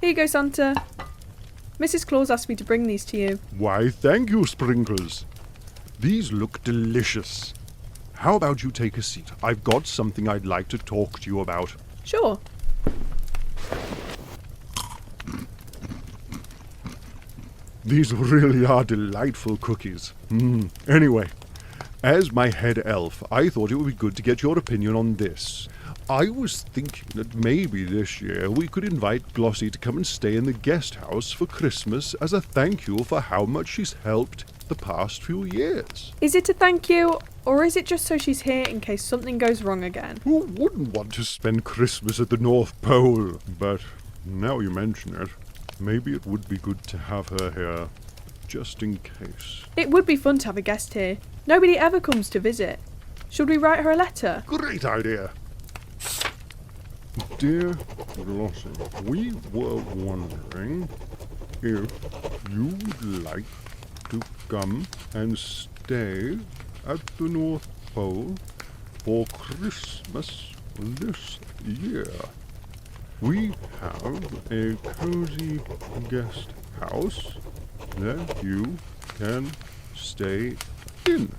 Here you go, Santa. Mrs. Claus asked me to bring these to you. Why, thank you, Sprinkles. These look delicious. How about you take a seat? I've got something I'd like to talk to you about. Sure. These really are delightful cookies. Anyway, as my head elf, I thought it would be good to get your opinion on this. I was thinking that maybe this year we could invite Glossie to come and stay in the guest house for Christmas as a thank you for how much she's helped the past few years. Is it a thank you, or is it just so she's here in case something goes wrong again? Who wouldn't want to spend Christmas at the North Pole? But now you mention it, maybe it would be good to have her here, just in case. It would be fun to have a guest here. Nobody ever comes to visit. Should we write her a letter? Great idea. Dear Glossie, we were wondering if you would like to come and stay at the North Pole for Christmas this year. We have a cozy guest house that you can stay in.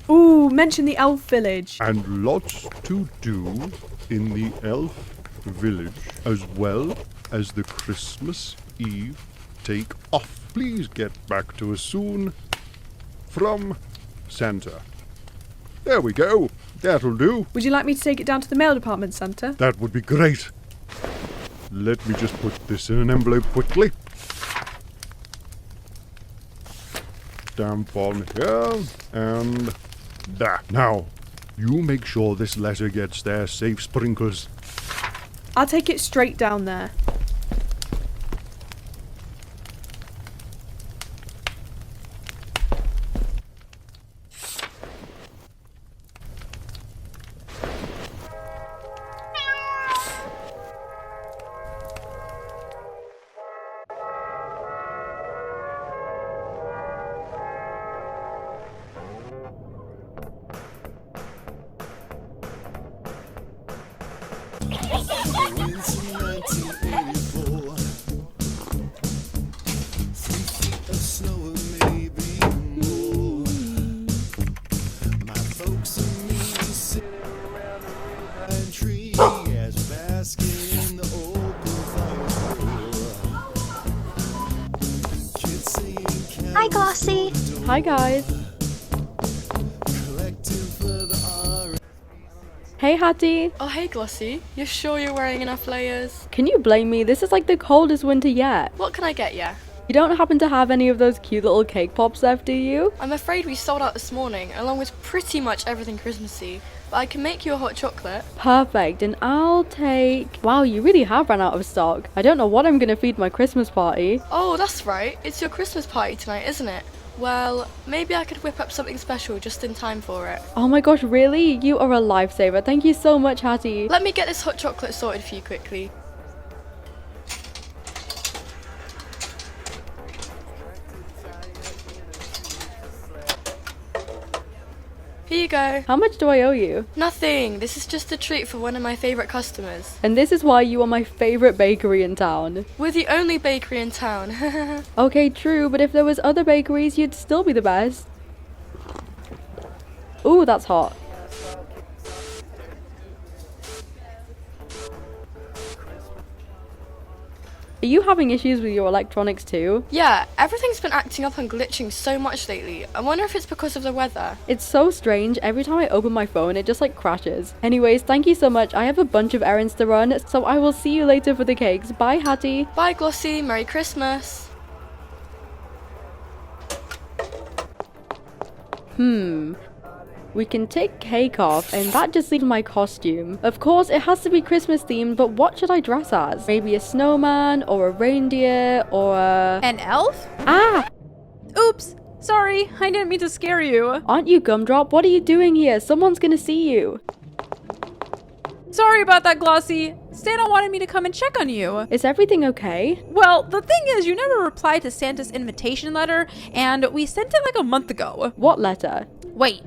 Ooh, mention the elf village. And lots to do in the elf village, as well as the Christmas Eve take off. Please get back to us soon. From Santa. There we go. That'll do. Would you like me to take it down to the mail department, Santa? That would be great. Let me just put this in an envelope quickly. Stamp on here, and there. Now, you make sure this letter gets there safe, Sprinkles. I'll take it straight down there. Hi, Glossie. Hi, guys. Hey, Hattie. Oh, hey, Glossie. You sure you're wearing enough layers? Can you blame me? This is like the coldest winter yet. What can I get ya? You don't happen to have any of those cute little cake pops left, do you? I'm afraid we sold out this morning, along with pretty much everything Christmassy, but I can make you a hot chocolate. Perfect, and I'll take... Wow, you really have run out of stock. I don't know what I'm gonna feed my Christmas party. Oh, that's right. It's your Christmas party tonight, isn't it? Well, maybe I could whip up something special just in time for it. Oh my gosh, really? You are a lifesaver. Thank you so much, Hattie. Let me get this hot chocolate sorted for you quickly. Here you go. How much do I owe you? Nothing. This is just a treat for one of my favourite customers. And this is why you are my favorite bakery in town. We're the only bakery in town. Okay, true, but if there was other bakeries, you'd still be the best. Ooh, that's hot. Are you having issues with your electronics too? Yeah, everything's been acting up and glitching so much lately. I wonder if it's because of the weather. It's so strange. Every time I open my phone, it just like crashes. Anyways, thank you so much. I have a bunch of errands to run, so I will see you later for the cakes. Bye, Hattie. Bye, Glossie. Merry Christmas. We can take cake off, and that just leaves my costume. Of course, it has to be Christmas themed, but what should I dress as? Maybe a snowman, or a reindeer, or a... An elf? Ah! Oops! Sorry, I didn't mean to scare you. Aren't you, Gumdrop? What are you doing here? Someone's gonna see you. Sorry about that, Glossie. Santa wanted me to come and check on you. Is everything okay? Well, the thing is, you never replied to Santa's invitation letter, and we sent it like a month ago. What letter? Wait,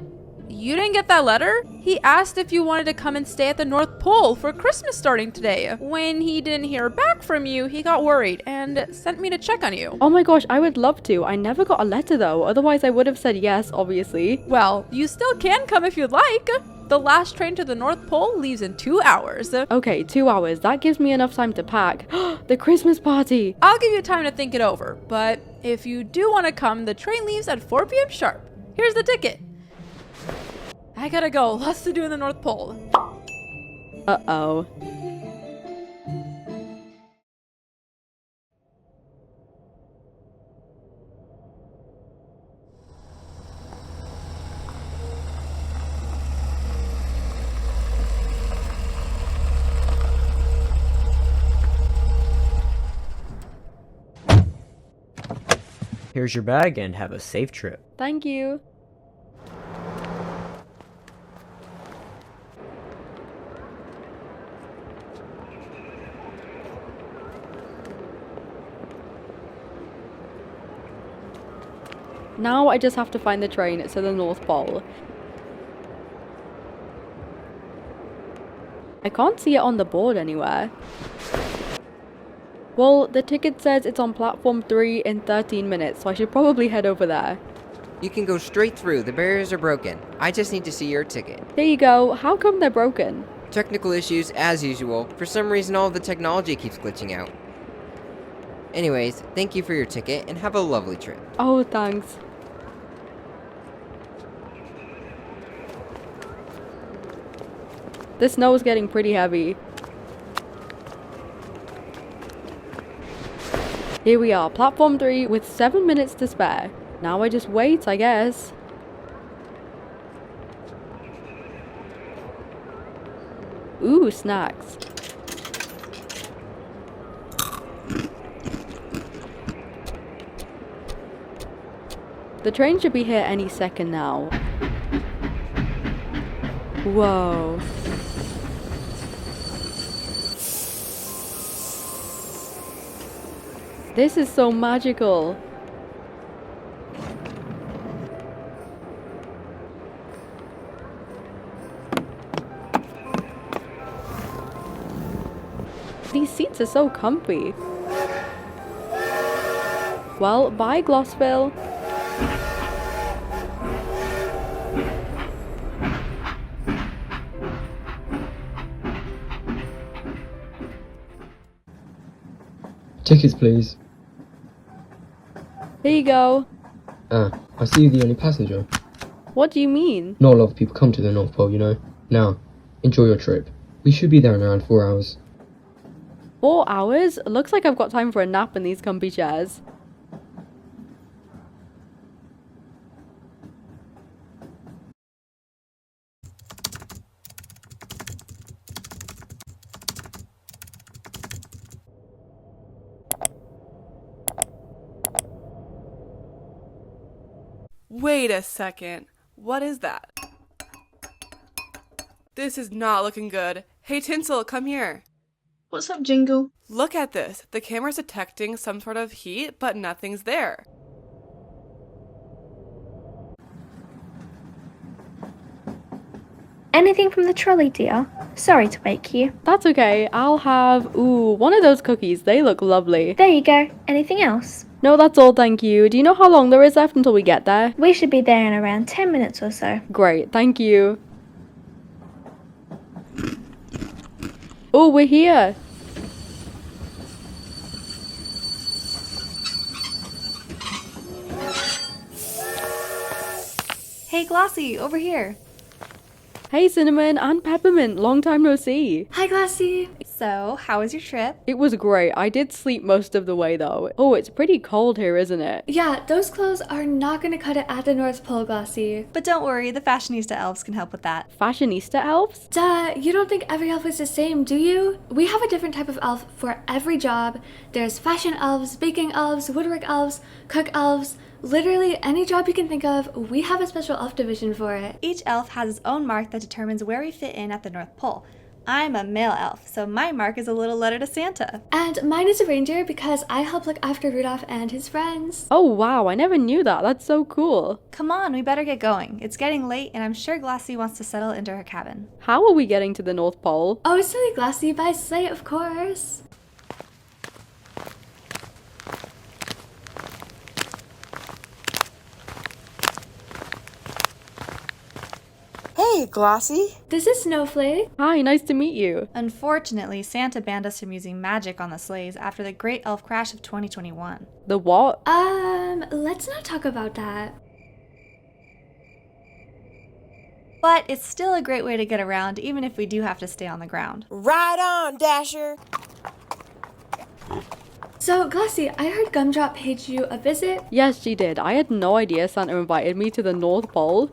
You didn't get that letter? He asked if you wanted to come and stay at the North Pole for Christmas starting today. When he didn't hear back from you, he got worried and sent me to check on you. Oh my gosh, I would love to. I never got a letter though, otherwise I would have said yes, obviously. Well, you still can come if you'd like. The last train to the North Pole leaves in 2 hours. Okay, 2 hours. That gives me enough time to pack. The Christmas party! I'll give you time to think it over, but if you do want to come, the train leaves at 4 p.m. sharp. Here's the ticket. I gotta go. Lots to do in the North Pole. Uh-oh. Here's your bag and have a safe trip. Thank you. Now I just have to find the train to the North Pole. I can't see it on the board anywhere. Well, the ticket says it's on platform 3 in 13 minutes, so I should probably head over there. You can go straight through. The barriers are broken. I just need to see your ticket. Here you go. How come they're broken? Technical issues as usual. For some reason all of the technology keeps glitching out. Anyways, thank you for your ticket and have a lovely trip. Oh, thanks. The snow is getting pretty heavy. Here we are, platform 3 with 7 minutes to spare. Now I just wait, I guess. Ooh, snacks. The train should be here any second now. Whoa. This is so magical. These seats are so comfy. Well, bye Glossville. Tickets, please. Here you go. I see you're the only passenger. What do you mean? Not a lot of people come to the North Pole, you know. Now, enjoy your trip. We should be there in around 4 hours. 4 hours? Looks like I've got time for a nap in these comfy chairs. Wait a second. What is that? This is not looking good. Hey Tinsel, come here. What's up, Jingle? Look at this. The camera's detecting some sort of heat, but nothing's there. Anything from the trolley, dear? Sorry to wake you. That's okay. I'll have, one of those cookies. They look lovely. There you go. Anything else? No, that's all, thank you. Do you know how long there is left until we get there? We should be there in around 10 minutes or so. Great, thank you. Oh, we're here. Hey Glossie, over here. Hey Cinnamon and Peppermint, long time no see. Hi Glossie. So, how was your trip? It was great. I did sleep most of the way though. Oh, it's pretty cold here, isn't it? Yeah, those clothes are not gonna cut it at the North Pole, Glossie. But don't worry, the fashionista elves can help with that. Fashionista elves? Duh, you don't think every elf is the same, do you? We have a different type of elf for every job. There's fashion elves, baking elves, woodwork elves, cook elves. Literally any job you can think of, we have a special elf division for it. Each elf has its own mark that determines where we fit in at the North Pole. I'm a male elf, so my mark is a little letter to Santa. And mine is a reindeer because I help look after Rudolph and his friends. Oh wow, I never knew that. That's so cool. Come on, we better get going. It's getting late and I'm sure Glossie wants to settle into her cabin. How are we getting to the North Pole? Oh, silly Glossie, by sleigh, of course. Hey, Glossie. This is Snowflake. Hi, nice to meet you. Unfortunately, Santa banned us from using magic on the sleighs after the Great Elf Crash of 2021. The what? Let's not talk about that. But it's still a great way to get around, even if we do have to stay on the ground. Right on, Dasher. So, Glossie, I heard Gumdrop paid you a visit. Yes, she did. I had no idea Santa invited me to the North Pole.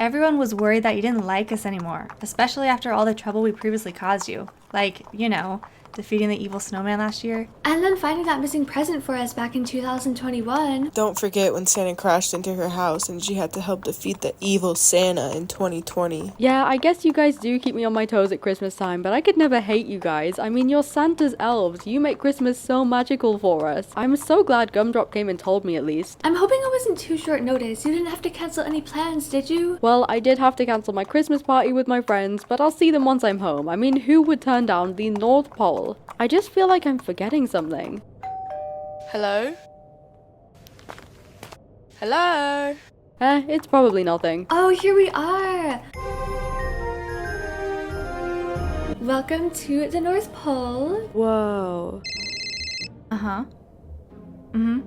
Everyone was worried that you didn't like us anymore, especially after all the trouble we previously caused you. Like, you know, defeating the evil snowman last year. And then finding that missing present for us back in 2021. Don't forget when Santa crashed into her house and she had to help defeat the evil Santa in 2020. Yeah, I guess you guys do keep me on my toes at Christmas time, but I could never hate you guys. I mean, you're Santa's elves. You make Christmas so magical for us. I'm so glad Gumdrop came and told me at least. I'm hoping it wasn't too short notice. You didn't have to cancel any plans, did you? Well, I did have to cancel my Christmas party with my friends, but I'll see them once I'm home. I mean, who would turn down the North Pole? I just feel like I'm forgetting something. Hello? Hello? It's probably nothing. Oh, here we are! Welcome to the North Pole. Whoa. Uh-huh. Mm-hmm.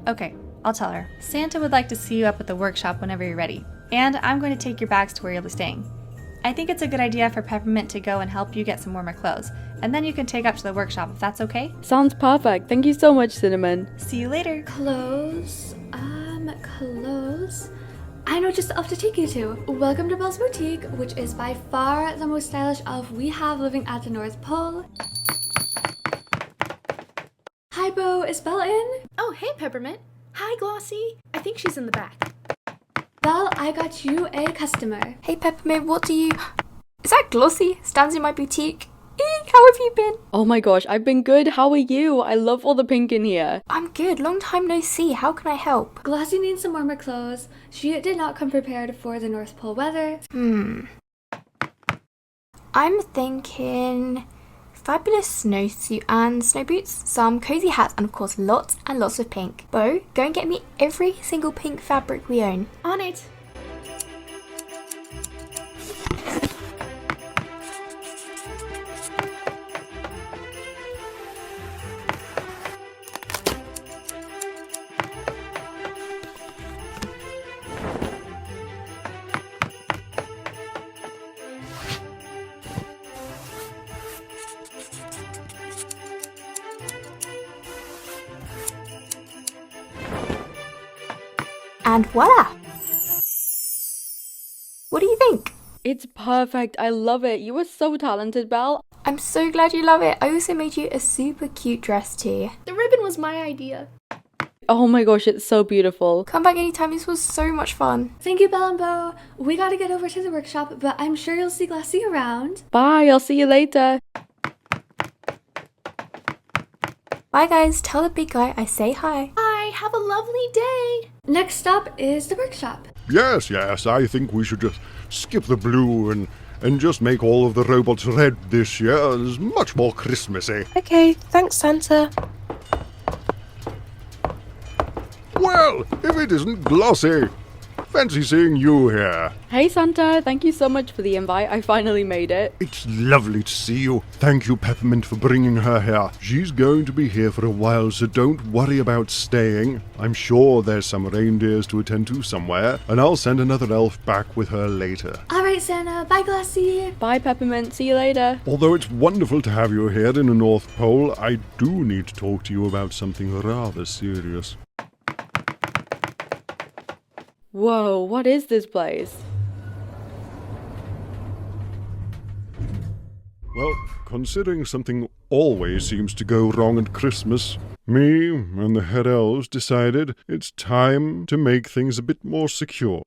Okay, I'll tell her. Santa would like to see you up at the workshop whenever you're ready. And I'm going to take your bags to where you'll be staying. I think it's a good idea for Peppermint to go and help you get some warmer clothes. And then you can take up to the workshop if that's okay? Sounds perfect. Thank you so much, Cinnamon. See you later. Clothes. Clothes. I know just the elf to take you to. Welcome to Belle's Boutique, which is by far the most stylish elf we have living at the North Pole. Hi, Bo. Is Belle in? Oh, hey, Peppermint. Hi, Glossie. I think she's in the back. Belle, I got you a customer. Hey, Peppermint, what do you... Is that Glossie? Stands in my boutique. Eek, how have you been? Oh my gosh, I've been good. How are you? I love all the pink in here. I'm good. Long time no see. How can I help? Glossie needs some warmer clothes. She did not come prepared for the North Pole weather. I'm thinking fabulous snowsuit and snow boots, some cozy hats, and of course lots and lots of pink. Bo, go and get me every single pink fabric we own. On it. And voila! What do you think? It's perfect. I love it. You are so talented, Belle. I'm so glad you love it. I also made you a super cute dress too. The ribbon was my idea. Oh my gosh, it's so beautiful. Come back anytime. This was so much fun. Thank you, Belle and Bo. We gotta get over to the workshop, but I'm sure you'll see Glossie around. Bye, I'll see you later. Bye guys, tell the big guy I say hi. Hi, have a lovely day. Next stop is the workshop. Yes, I think we should just skip the blue and just make all of the robots red this year. It's much more Christmassy. Okay, thanks, Santa. Well, if it isn't Glossie. Fancy seeing you here. Hey Santa, thank you so much for the invite. I finally made it. It's lovely to see you. Thank you, Peppermint, for bringing her here. She's going to be here for a while, so don't worry about staying. I'm sure there's some reindeers to attend to somewhere, and I'll send another elf back with her later. Alright, Santa. Bye, Glossie. Bye, Peppermint. See you later. Although it's wonderful to have you here in the North Pole, I do need to talk to you about something rather serious. Whoa, what is this place? Well, considering something always seems to go wrong at Christmas, me and the head elves decided it's time to make things a bit more secure.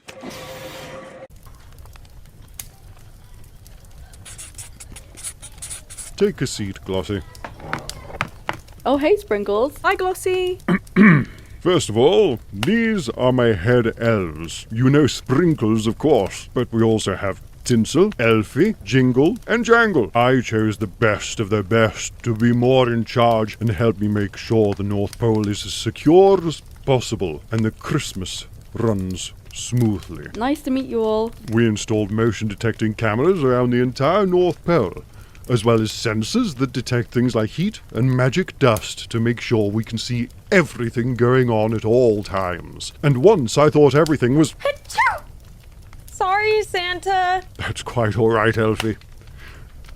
Take a seat, Glossie. Oh, hey, Sprinkles. Hi, Glossie. First of all, these are my head elves. You know Sprinkles, of course, but we also have Tinsel, Elfie, Jingle, and Jangle. I chose the best of the best to be more in charge and help me make sure the North Pole is as secure as possible and the Christmas runs smoothly. Nice to meet you all. We installed motion detecting cameras around the entire North Pole, as well as sensors that detect things like heat and magic dust to make sure we can see everything going on at all times. And once I thought everything was... Sorry, Santa. That's quite all right, Elfie.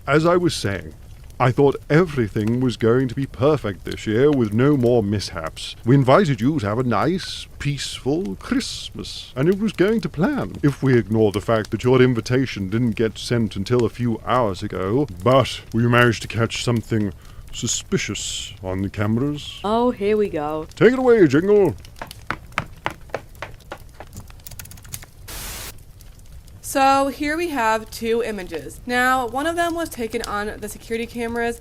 As I was saying, I thought everything was going to be perfect this year with no more mishaps. We invited you to have a nice, peaceful Christmas, and it was going to plan, if we ignore the fact that your invitation didn't get sent until a few hours ago. But we managed to catch something suspicious on the cameras. Oh, here we go. Take it away, Jingle. So here we have two images. Now, one of them was taken on the security cameras,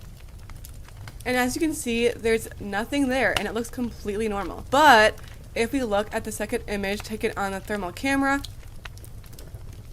and as you can see, there's nothing there, and it looks completely normal. But if we look at the second image taken on the thermal camera,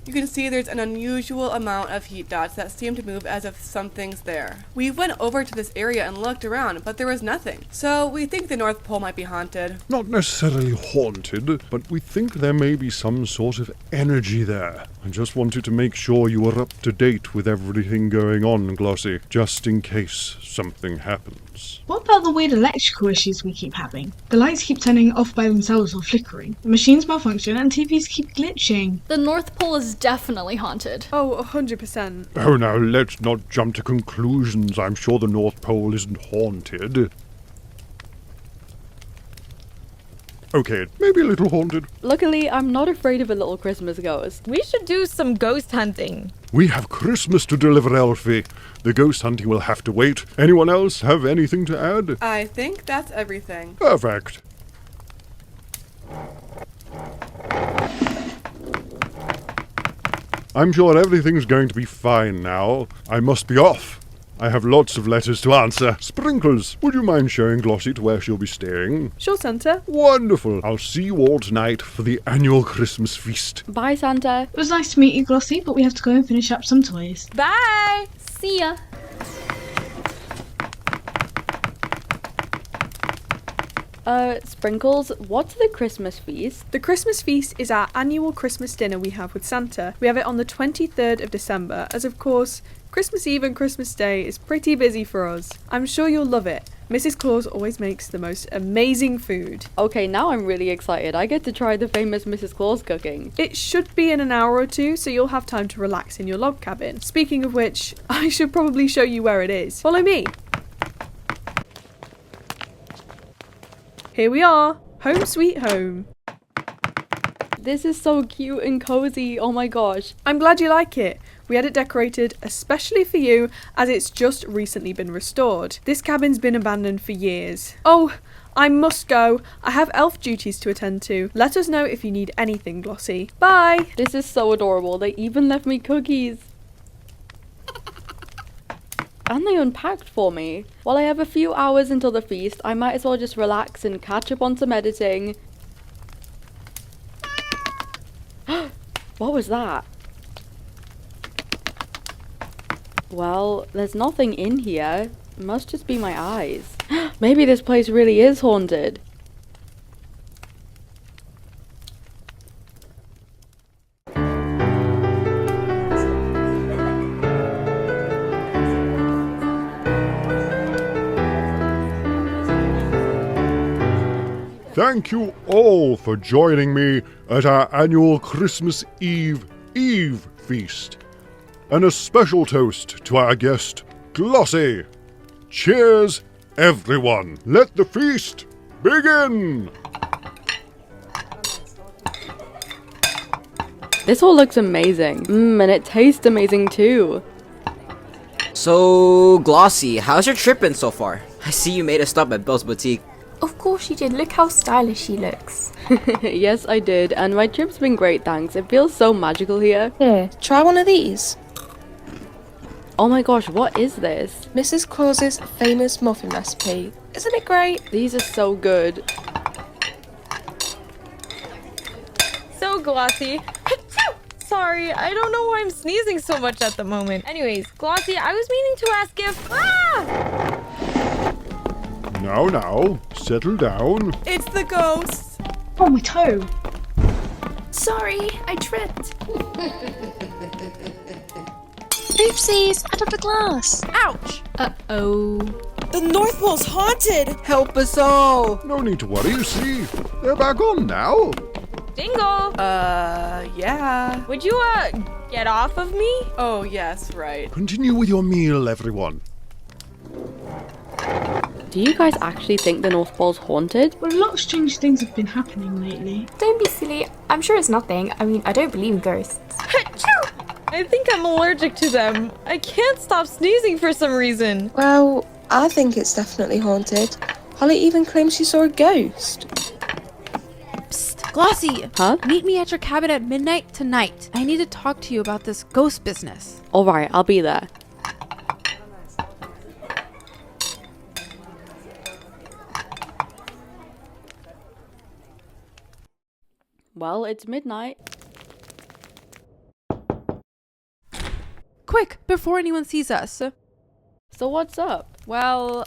you can see there's an unusual amount of heat dots that seem to move as if something's there. We went over to this area and looked around, but there was nothing. So we think the North Pole might be haunted. Not necessarily haunted, but we think there may be some sort of energy there. I just wanted to make sure you were up to date with everything going on, Glossie, just in case something happens. What about the weird electrical issues we keep having? The lights keep turning off by themselves or flickering. The machines malfunction and TVs keep glitching. The North Pole is definitely haunted. Oh, 100%. Oh, now let's not jump to conclusions. I'm sure the North Pole isn't haunted. Okay, maybe a little haunted. Luckily, I'm not afraid of a little Christmas ghost. We should do some ghost hunting. We have Christmas to deliver, Elfie. The ghost hunting will have to wait. Anyone else have anything to add? I think that's everything. Perfect. I'm sure everything's going to be fine now. I must be off. I have lots of letters to answer. Sprinkles, would you mind showing Glossie to where she'll be staying? Sure, Santa. Wonderful. I'll see you all tonight for the annual Christmas feast. Bye, Santa. It was nice to meet you, Glossie, but we have to go and finish up some toys. Bye! See ya. Sprinkles, what's the Christmas feast? The Christmas feast is our annual Christmas dinner we have with Santa. We have it on the 23rd of December, as of course, Christmas Eve and Christmas Day is pretty busy for us. I'm sure you'll love it. Mrs. Claus always makes the most amazing food. Okay, now I'm really excited. I get to try the famous Mrs. Claus cooking. It should be in an hour or two, so you'll have time to relax in your log cabin. Speaking of which, I should probably show you where it is. Follow me. Here we are, home sweet home. This is so cute and cozy, oh my gosh. I'm glad you like it. We had it decorated especially for you as it's just recently been restored. This cabin's been abandoned for years. Oh, I must go. I have elf duties to attend to. Let us know if you need anything, Glossie. Bye! This is so adorable. They even left me cookies. And they unpacked for me. While I have a few hours until the feast, I might as well just relax and catch up on some editing. What was that? Well, there's nothing in here. It must just be my eyes. Maybe this place really is haunted. Thank you all for joining me at our annual Christmas Eve feast. And a special toast to our guest, Glossie. Cheers, everyone. Let the feast begin. This all looks amazing. And it tastes amazing too. So, Glossie, how's your trip been so far? I see you made a stop at Bill's Boutique. Of course she did. Look how stylish she looks. Yes, I did. And my trip's been great, thanks. It feels so magical here. Here, try one of these. Oh my gosh, what is this? Mrs. Claus's famous muffin recipe. Isn't it great? These are so good. So glossy. Sorry, I don't know why I'm sneezing so much at the moment. Anyways, Glossy, I was meaning to ask if... Now, settle down. It's the ghost. Oh, my toe. Sorry, I tripped. Oopsies, out of the glass. Ouch! Uh-oh. The North Pole's haunted! Help us all! No need to worry, you see. They're back on now. Dingle! Yeah. Would you, get off of me? Oh, yes, right. Continue with your meal, everyone. Do you guys actually think the North Pole's haunted? Well, a lot of strange things have been happening lately. Don't be silly. I'm sure it's nothing. I mean, I don't believe in ghosts. I think I'm allergic to them. I can't stop sneezing for some reason. Well, I think it's definitely haunted. Holly even claims she saw a ghost. Psst, Glossy! Huh? Meet me at your cabin at midnight tonight. I need to talk to you about this ghost business. Alright, I'll be there. Well, it's midnight. Quick, before anyone sees us. So what's up? Well,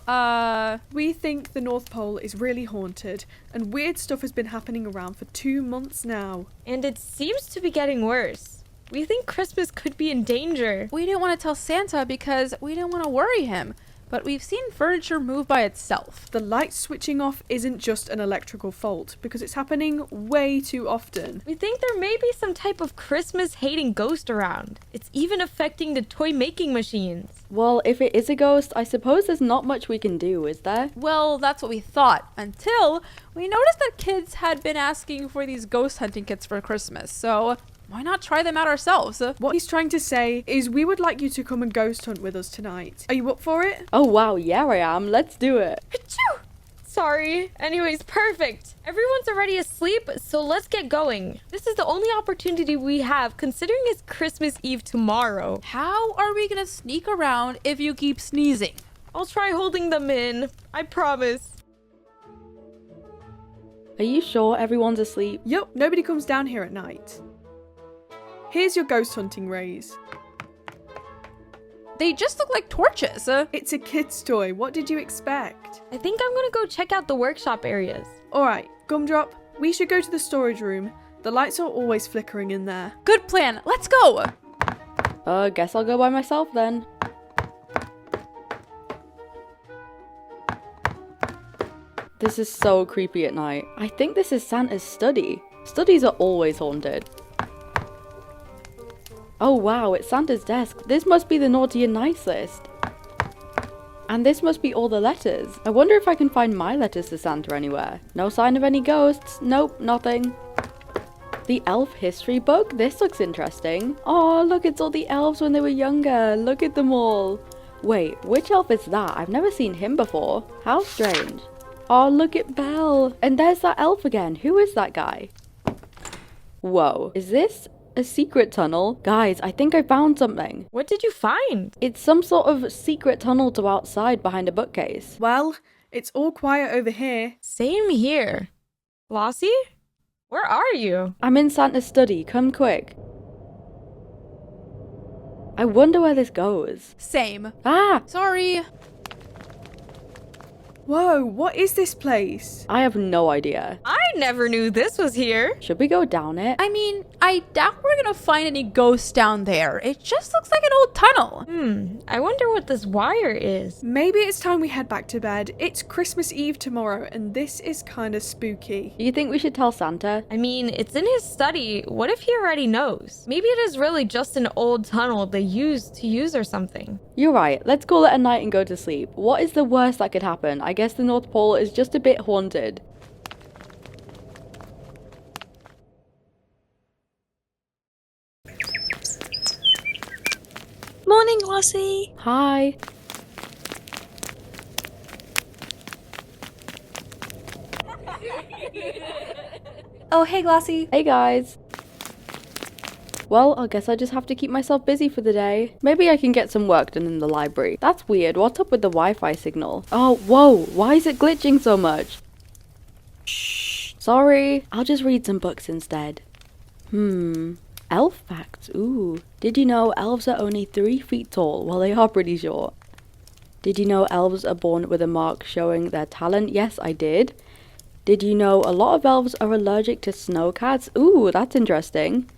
We think the North Pole is really haunted, and weird stuff has been happening around for 2 months now. And it seems to be getting worse. We think Christmas could be in danger. we didn't want to tell Santa because we didn't want to worry him. But we've seen furniture move by itself. The light switching off isn't just an electrical fault, because it's happening way too often. We think there may be some type of Christmas-hating ghost around. It's even affecting the toy-making machines. Well, if it is a ghost, I suppose there's not much we can do, is there? Well, that's what we thought, until we noticed that kids had been asking for these ghost hunting kits for Christmas, so why not try them out ourselves? What he's trying to say is we would like you to come and ghost hunt with us tonight. Are you up for it? Oh wow, yeah I am. Let's do it. Achoo! Sorry. Anyways, perfect. Everyone's already asleep, so let's get going. This is the only opportunity we have, considering it's Christmas Eve tomorrow. How are we gonna sneak around if you keep sneezing? I'll try holding them in. I promise. Are you sure everyone's asleep? Yup, nobody comes down here at night. Here's your ghost hunting rays. They just look like torches. It's a kid's toy. What did you expect? I think I'm gonna go check out the workshop areas. Alright, Gumdrop, we should go to the storage room. The lights are always flickering in there. Good plan. Let's go. Guess I'll go by myself then. This is so creepy at night. I think this is Santa's study. Studies are always haunted. Oh wow, it's Santa's desk. This must be the naughty and nice list. And this must be all the letters. I wonder if I can find my letters to Santa anywhere. No sign of any ghosts. Nope, nothing. The elf history book? This looks interesting. Oh, look, it's all the elves when they were younger. Look at them all. Wait, which elf is that? I've never seen him before. How strange. Oh, look at Belle. And there's that elf again. Who is that guy? Whoa, is this a secret tunnel? Guys, I think I found something. What did you find? It's some sort of secret tunnel to outside behind a bookcase. Well, it's all quiet over here. Same here. Glossy? Where are you? I'm in Santa's study. Come quick. I wonder where this goes. Same. Ah! Sorry. Whoa, what is this place? I have no idea. I never knew this was here. Should we go down it? I mean, I doubt we're gonna find any ghosts down there. It just looks like an old tunnel. I wonder what this wire is. Maybe it's time we head back to bed. It's Christmas Eve tomorrow, and this is kind of spooky. Do you think we should tell Santa? I mean, it's in his study. What if he already knows? Maybe it is really just an old tunnel they used to use or something. You're right. Let's call it a night and go to sleep. What is the worst that could happen? I guess the North Pole is just a bit haunted. Morning, Glossie. Hi. Oh, hey, Glossy. Hey, guys. Well, I guess I just have to keep myself busy for the day. Maybe I can get some work done in the library. That's weird. What's up with the Wi-Fi signal? Oh, whoa. Why is it glitching so much? Shh. Sorry. I'll just read some books instead. Elf facts. Ooh. Did you know elves are only 3 feet tall? Well, they are pretty short. Did you know elves are born with a mark showing their talent? Yes, I did. Did you know a lot of elves are allergic to snowcats? Ooh, that's interesting.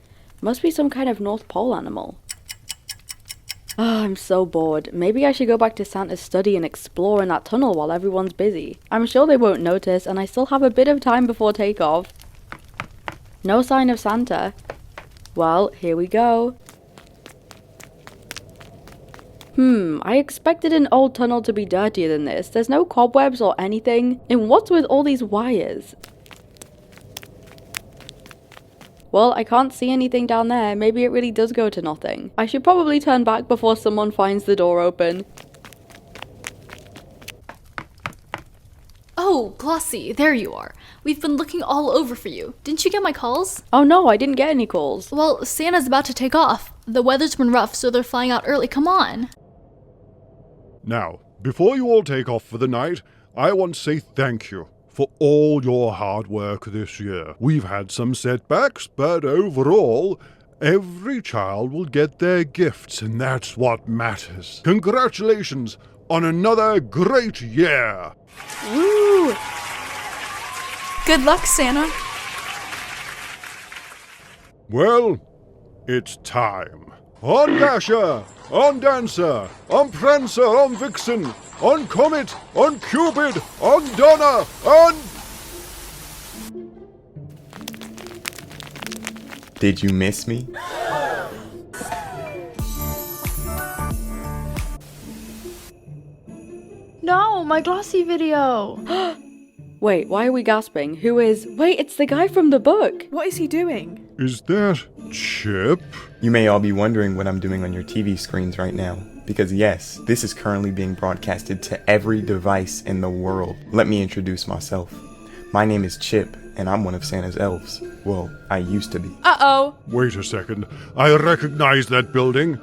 Must be some kind of North Pole animal. Oh, I'm so bored. Maybe I should go back to Santa's study and explore in that tunnel while everyone's busy. I'm sure they won't notice, and I still have a bit of time before takeoff. No sign of Santa. Well, here we go. I expected an old tunnel to be dirtier than this. There's no cobwebs or anything. And what's with all these wires? Well, I can't see anything down there. Maybe it really does go to nothing. I should probably turn back before someone finds the door open. Oh, Glossie, there you are. We've been looking all over for you. Didn't you get my calls? Oh no, I didn't get any calls. Well, Santa's about to take off. The weather's been rough, so they're flying out early. Come on. Now, before you all take off for the night, I want to say thank you for all your hard work this year. We've had some setbacks, but overall, every child will get their gifts, and that's what matters. Congratulations on another great year! Woo! Good luck, Santa. Well, it's time. On Dasher, on Dancer, on Prancer, on Vixen, on Comet, on Cupid, on Donna, on... Did you miss me? No, my Glossie video! Wait, why are we gasping? Who is... Wait, it's the guy from the book! What is he doing? Is that Chip? You may all be wondering what I'm doing on your TV screens right now. Because yes, this is currently being broadcasted to every device in the world. Let me introduce myself. My name is Chip, and I'm one of Santa's elves. Well, I used to be. Uh-oh! Wait a second. I recognize that building.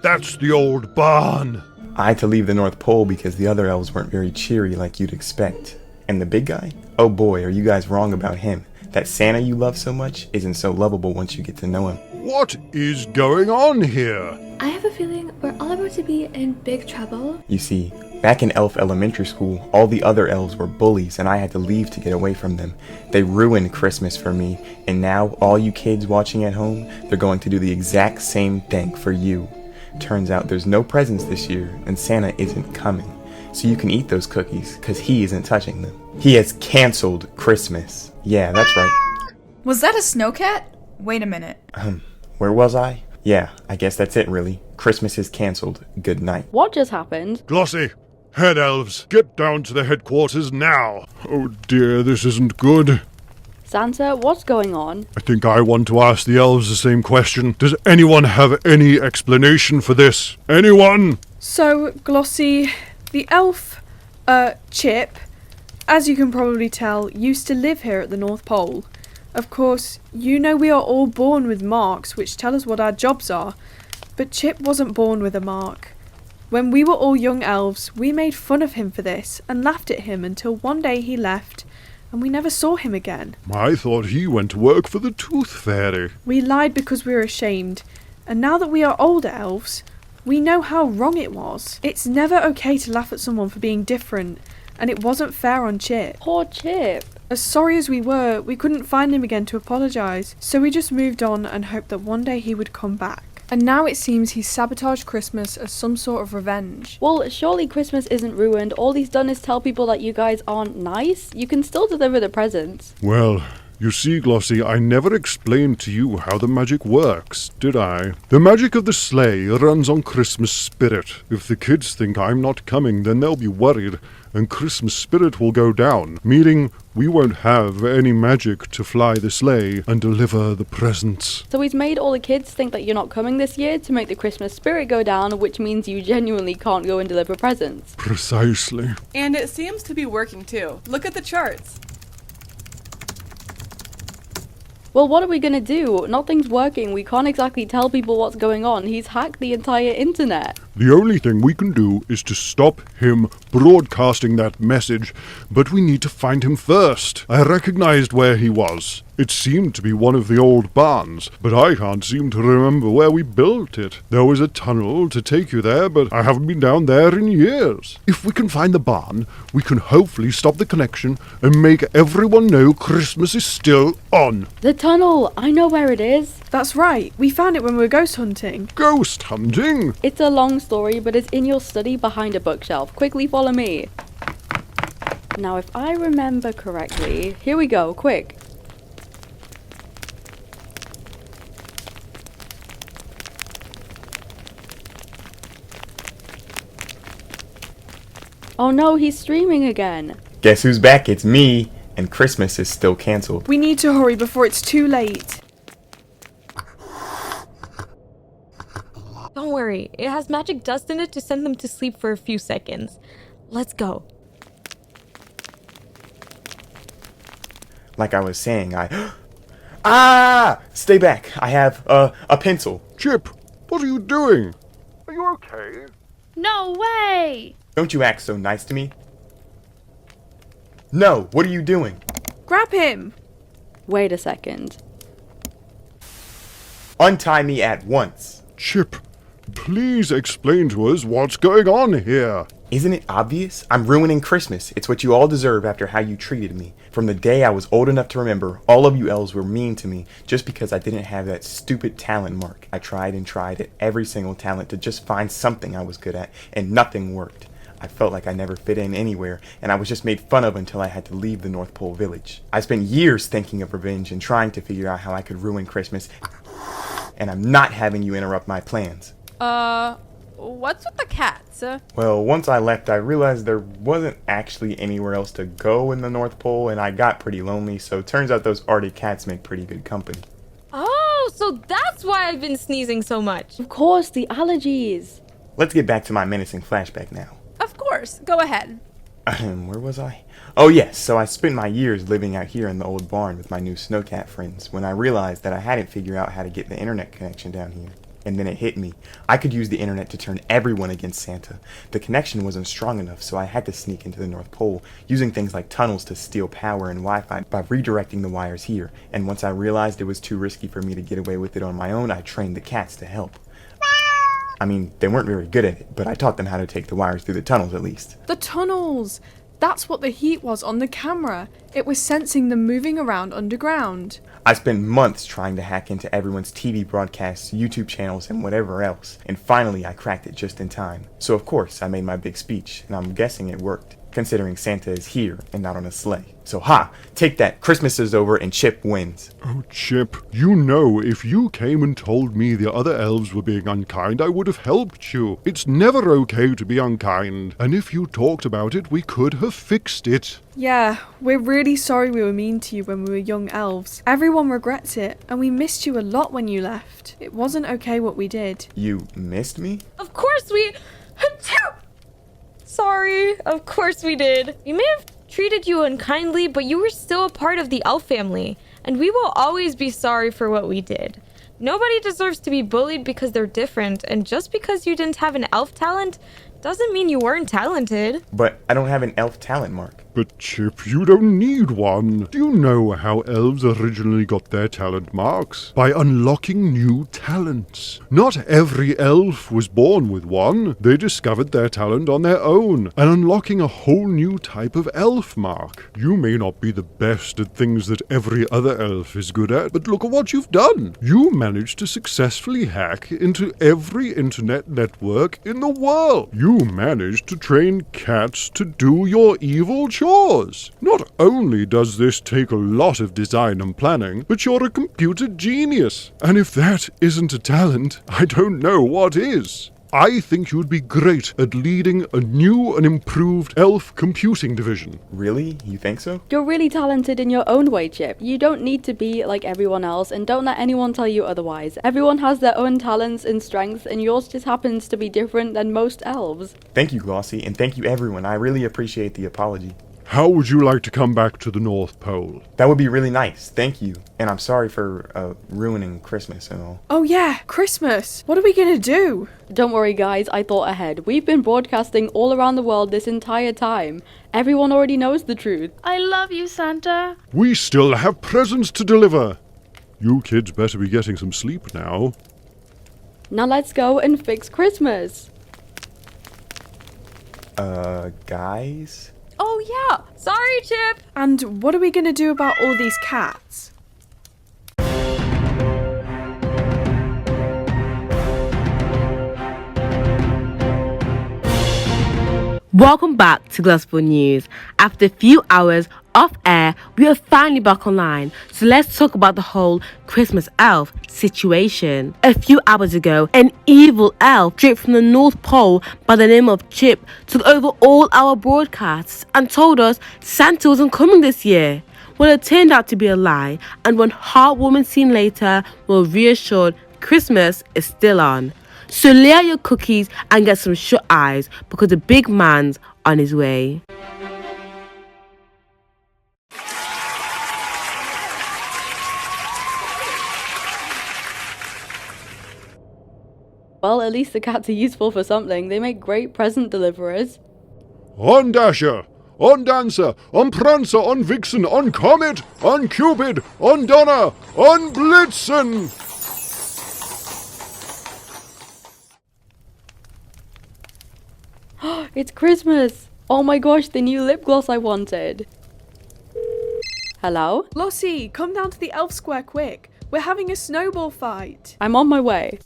That's the old barn. I had to leave the North Pole because the other elves weren't very cheery like you'd expect. And the big guy? Oh boy, are you guys wrong about him. That Santa you love so much isn't so lovable once you get to know him. What is going on here? I have a feeling we're all about to be in big trouble. You see, back in Elf Elementary School, all the other elves were bullies and I had to leave to get away from them. They ruined Christmas for me, and now all you kids watching at home, they're going to do the exact same thing for you. Turns out there's no presents this year, and Santa isn't coming. So you can eat those cookies, cause he isn't touching them. He has canceled Christmas. Yeah, that's right. Was that a snowcat? Wait a minute. Where was I? Yeah, I guess that's it really. Christmas is canceled. Good night. What just happened? Glossie, head elves, get down to the headquarters now. Oh dear, this isn't good. Santa, what's going on? I think I want to ask the elves the same question. Does anyone have any explanation for this? Anyone? So, Glossie, the elf, Chip, as you can probably tell, used to live here at the North Pole. Of course, you know we are all born with marks which tell us what our jobs are, but Chip wasn't born with a mark. When we were all young elves, we made fun of him for this and laughed at him until one day he left, and we never saw him again. I thought he went to work for the Tooth Fairy. We lied because we were ashamed, and now that we are older elves, we know how wrong it was. It's never okay to laugh at someone for being different, and it wasn't fair on Chip. Poor Chip. As sorry as we were, we couldn't find him again to apologise, so we just moved on and hoped that one day he would come back. And now it seems he's sabotaged Christmas as some sort of revenge. Well, surely Christmas isn't ruined. All he's done is tell people that you guys aren't nice. You can still deliver the presents. Well, you see, Glossie, I never explained to you how the magic works, did I? The magic of the sleigh runs on Christmas spirit. If the kids think I'm not coming, then they'll be worried, and Christmas spirit will go down, meaning we won't have any magic to fly the sleigh and deliver the presents. So he's made all the kids think that you're not coming this year to make the Christmas spirit go down, which means you genuinely can't go and deliver presents. Precisely. And it seems to be working too. Look at the charts. Well, what are we gonna do? Nothing's working. We can't exactly tell people what's going on. He's hacked the entire internet. The only thing we can do is to stop him broadcasting that message, but we need to find him first. I recognized where he was. It seemed to be one of the old barns, but I can't seem to remember where we built it. There was a tunnel to take you there, but I haven't been down there in years. If we can find the barn, we can hopefully stop the connection and make everyone know Christmas is still on. The tunnel! I know where it is. That's right. We found it when we were ghost hunting. Ghost hunting? It's a long story, but it's in your study behind a bookshelf. Quickly follow me. Now, if I remember correctly, here we go, quick. Oh no, he's streaming again. Guess who's back? It's me, and Christmas is still cancelled. We need to hurry before it's too late. Don't worry, it has magic dust in it to send them to sleep for a few seconds. Let's go. Like I was saying, Ah! Stay back. I have, a pencil. Chip, what are you doing? Are you okay? No way! Don't you act so nice to me. No, what are you doing? Grab him! Wait a second. Untie me at once. Chip, please explain to us what's going on here. Isn't it obvious? I'm ruining Christmas. It's what you all deserve after how you treated me. From the day I was old enough to remember, all of you elves were mean to me just because I didn't have that stupid talent mark. I tried and tried at every single talent to just find something I was good at, and nothing worked. I felt like I never fit in anywhere, and I was just made fun of until I had to leave the North Pole village. I spent years thinking of revenge and trying to figure out how I could ruin Christmas, and I'm not having you interrupt my plans. What's with the cats? Well, once I left, I realized there wasn't actually anywhere else to go in the North Pole, and I got pretty lonely, so it turns out those Arctic cats make pretty good company. Oh, so that's why I've been sneezing so much. Of course, the allergies. Let's get back to my menacing flashback now. Of course, go ahead. Where was I? Oh yes, so I spent my years living out here in the old barn with my new snowcat friends when I realized that I hadn't figured out how to get the internet connection down here. And then it hit me. I could use the internet to turn everyone against Santa. The connection wasn't strong enough, so I had to sneak into the North Pole, using things like tunnels to steal power and Wi-Fi by redirecting the wires here. And once I realized it was too risky for me to get away with it on my own, I trained the cats to help. I mean, they weren't very good at it, but I taught them how to take the wires through the tunnels at least. The tunnels! That's what the heat was on the camera. It was sensing them moving around underground. I spent months trying to hack into everyone's TV broadcasts, YouTube channels, and whatever else, and finally I cracked it just in time. So of course I made my big speech, and I'm guessing it worked, considering Santa is here and not on a sleigh. So ha! Take that, Christmas is over and Chip wins. Oh, Chip, you know if you came and told me the other elves were being unkind, I would have helped you. It's never okay to be unkind, and if you talked about it, we could have fixed it. Yeah, we're really sorry we were mean to you when we were young elves. Everyone regrets it, and we missed you a lot when you left. It wasn't okay what we did. You missed me? Of course we... Sorry, of course we did. We may have treated you unkindly, but you were still a part of the elf family, and we will always be sorry for what we did. Nobody deserves to be bullied because they're different, and just because you didn't have an elf talent doesn't mean you weren't talented. But I don't have an elf talent mark. But Chip, you don't need one. Do you know how elves originally got their talent marks? By unlocking new talents. Not every elf was born with one. They discovered their talent on their own, and unlocking a whole new type of elf mark. You may not be the best at things that every other elf is good at, but look at what you've done. You managed to successfully hack into every internet network in the world. You managed to train cats to do your evil chores. Not only does this take a lot of design and planning, but you're a computer genius. And if that isn't a talent, I don't know what is. I think you'd be great at leading a new and improved elf computing division. Really? You think so? You're really talented in your own way, Chip. You don't need to be like everyone else, and don't let anyone tell you otherwise. Everyone has their own talents and strengths, and yours just happens to be different than most elves. Thank you, Glossie, and thank you everyone. I really appreciate the apology. How would you like to come back to the North Pole? That would be really nice, thank you. And I'm sorry for ruining Christmas and all. Oh yeah, Christmas. What are we gonna do? Don't worry guys, I thought ahead. We've been broadcasting all around the world this entire time. Everyone already knows the truth. I love you, Santa. We still have presents to deliver. You kids better be getting some sleep now. Now let's go and fix Christmas. Guys? Oh yeah, sorry, Chip. And what are we gonna do about all these cats? Welcome back to Gospel News. After a few hours off air, we are finally back online. So let's talk about the whole Christmas elf situation. A few hours ago, an evil elf straight from the North Pole by the name of Chip took over all our broadcasts and told us Santa wasn't coming this year. Well, it turned out to be a lie, and one heartwarming scene later, we're reassured Christmas is still on. So lay out your cookies and get some shut eyes because the big man's on his way. Well, at least the cats are useful for something. They make great present deliverers. On Dasher, on Dancer, on Prancer, on Vixen, on Comet, on Cupid, on Donna, on Blitzen! It's Christmas! Oh my gosh, the new lip gloss I wanted. Hello? Glossie, come down to the elf square quick. We're having a snowball fight. I'm on my way.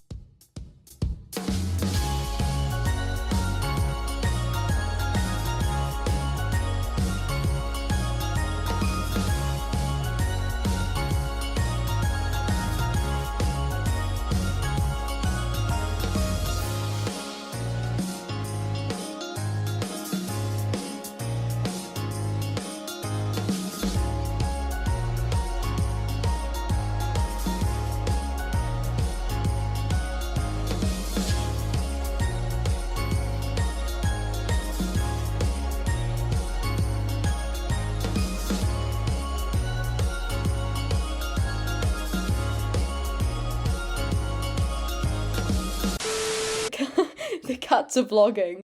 The cats are vlogging.